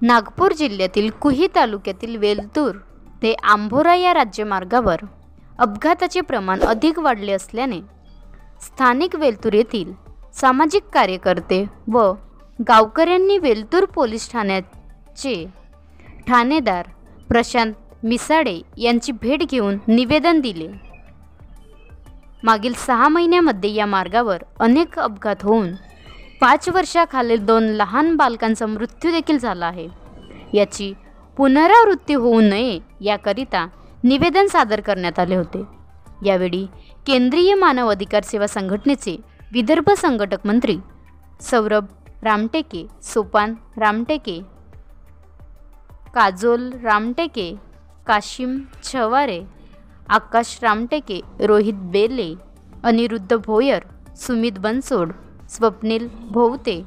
नागपूर जिल्ह्यातील कुही तालुक्यातील वेलतूर ते आंभोरा या राज्यमार्गावर अपघाताचे प्रमाण अधिक वाढले असल्याने स्थानिक वेलतूर येथील सामाजिक कार्यकर्ते व गावकऱ्यांनी वेलतूर पोलीस ठाण्याचे ठाणेदार प्रशांत मिसाडे यांची भेट घेऊन निवेदन दिले। मागील 6 महिन्यामध्ये या मार्गावर अनेक अपघात होऊन 5 वर्षाखालील 2 लहान बालकांचा मृत्यू देखील झाला आहे। याची पुनरावृत्ती होऊ नये याकरिता निवेदन सादर करण्यात आले होते। यावेळी केंद्रीय मानव अधिकार सेवा संघटनेचे विदर्भ संघटक मंत्री सौरभ रामटेके, सोपान रामटेके, काजोल रामटेके, काशिम छवारे, आकाश रामटेके, रोहित बेले, अनिरुद्ध भोयर, सुमित बनसोड, स्वप्नील भोवते,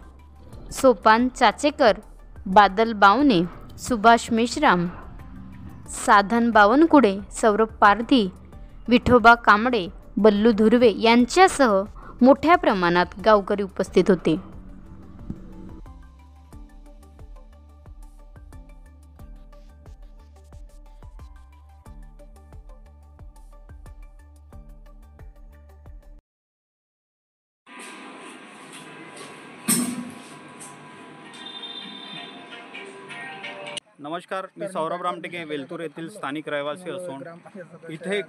सोपान चाचेकर, बादल बावने, सुभाष मेश्राम, साधन बावनकुडे, सौरभ पारधी, विठोबा कांबळे, बल्लू धुर्वे यांच्यासह मोठ्या प्रमाणात गावकरी उपस्थित होते। नमस्कार, मी सौरभ रामटेके, वेलतूर येथील स्थानिक रहिवासी असून इथे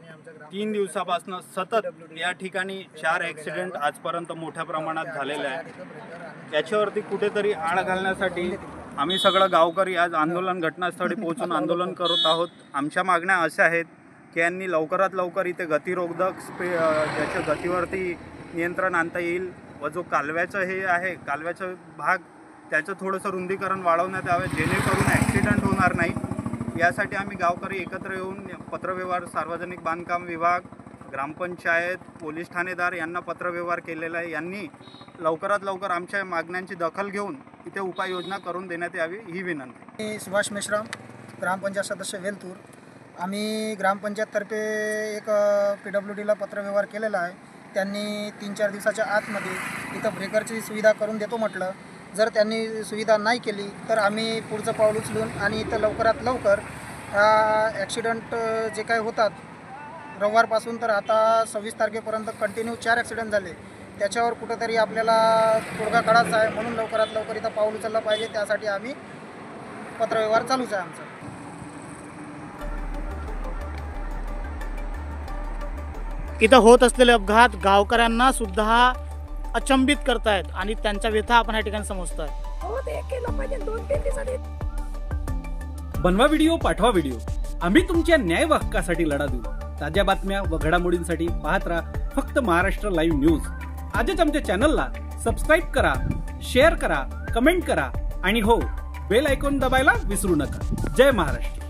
3 दिवसापासून सतत या ठिकाणी 4 ॲक्सिडेंट आजपर्यंत मोठ्या प्रमाणात झालेले आहेत। याच्यावरती कुठेतरी आळ घालण्यासाठी आम्ही सगळं गावकरी आज आंदोलन घटनास्थळी पोहोचून आंदोलन करत आहोत। आमच्या मागण्या अशा आहेत की यांनी लवकरात लवकर इथे गतिरोधक ज्याच्या गतीवरती नियंत्रण आणता येईल व जो कालव्याचं हे आहे कालव्याचा भाग त्याचं थोडंसं रुंदीकरण वाढवण्यात यावे जेणेकरून ॲक्सिडेंट होणार नाही। यासाठी आम्ही गावकरी एकत्र येऊन पत्रव्यवहार, सार्वजनिक बांधकाम विभाग, ग्रामपंचायत, पोलीस ठाणेदार यांना पत्रव्यवहार केलेला आहे। यांनी लवकरात लवकर आमच्या मागण्यांची दखल घेऊन इथे उपाययोजना करून देण्यात यावी ही विनंती। मी सुभाष मेश्राम, ग्रामपंचायत सदस्य वेलतूर। आम्ही ग्रामपंचायततर्फे एक PWDला पत्रव्यवहार केलेला आहे। त्यांनी 3-4 दिवसाच्या आतमध्ये इथं ब्रेकरची सुविधा करून देतो म्हटलं। जर त्यांनी सुविधा नाही केली तर आम्ही पुढचं पाऊल उचलून आणि इथं लवकरात लवकर ॲक्सिडेंट जे काही होतात रविवारपासून तर आता 26 तारखेपर्यंत कंटिन्यू 4 ॲक्सिडेंट झाले, त्याच्यावर कुठंतरी आपल्याला तोडगा काढायचा आहे। म्हणून लवकरात लवकर इथं पाऊल उचललं पाहिजे, त्यासाठी आम्ही पत्रव्यवहार चालूच आहे आमचा। इथं होत असलेले अपघात गावकऱ्यांना सुद्धा अचंबित करतायत आणि त्यांच्या व्यथा आपण या ठिकाणी समजतोय। बनवा व्हिडिओ, पाठवा व्हिडिओ, आम्ही तुमच्या न्याय हक्कासाठी लढा देऊ। ताज्या बातम्या व घडामोडींसाठी पाहत राहा फक्त महाराष्ट्र लाईव्ह न्यूज। आजच आमच्या चॅनलला सबस्क्राईब करा, शेअर करा, कमेंट करा आणि हो, बेल आयकॉन दबायला विसरू नका। जय महाराष्ट्र।